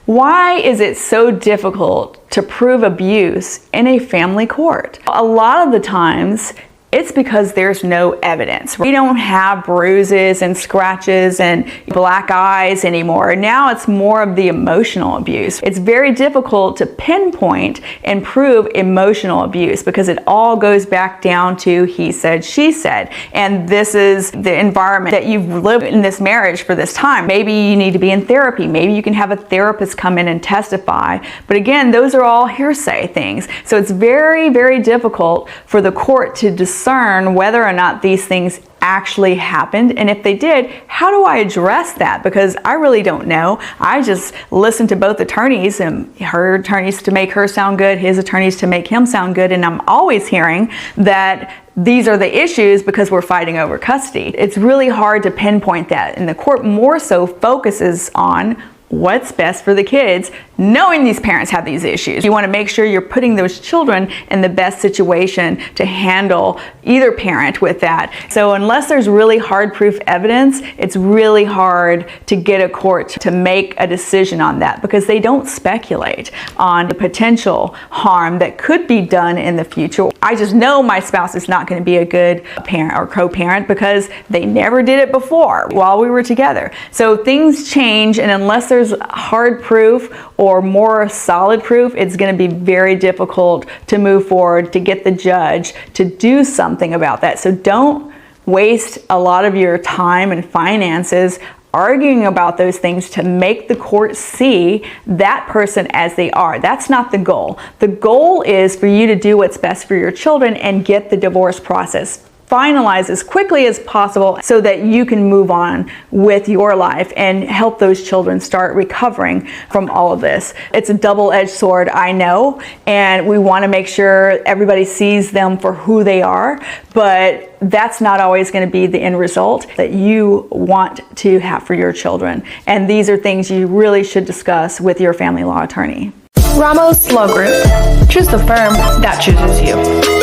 Why is it so difficult to prove abuse in a family court? A lot of the times, it's because there's no evidence. We don't have bruises and scratches and black eyes anymore. Now it's more of the emotional abuse. It's very difficult to pinpoint and prove emotional abuse because it all goes back down to he said, she said. And this is the environment that you've lived in this marriage for this time. Maybe you need to be in therapy. Maybe you can have a therapist come in and testify. But again, those are all hearsay things. So it's very, very difficult for the court to discern whether or not these things actually happened, and if they did, how do I address that? Because I really don't know. I just listened to both attorneys, and her attorneys to make her sound good, his attorneys to make him sound good, and I'm always hearing that these are the issues because we're fighting over custody. It's really hard to pinpoint that, and the court more so focuses on what's best for the kids, knowing these parents have these issues. You want to make sure you're putting those children in the best situation to handle either parent with that. So unless there's really hard proof evidence, it's really hard to get a court to make a decision on that because they don't speculate on the potential harm that could be done in the future. I just know my spouse is not going to be a good parent or co-parent because they never did it before while we were together. So things change, and unless there's hard proof or more solid proof, it's going to be very difficult to move forward to get the judge to do something about that. So don't waste a lot of your time and finances arguing about those things to make the court see that person as they are. That's not the goal. The goal is for you to do what's best for your children and get the divorce process finalize as quickly as possible so that you can move on with your life and help those children start recovering from all of this. It's a double-edged sword, I know, and we want to make sure everybody sees them for who they are, but that's not always going to be the end result that you want to have for your children. And these are things you really should discuss with your family law attorney. Ramos Law Group. Choose the firm that chooses you.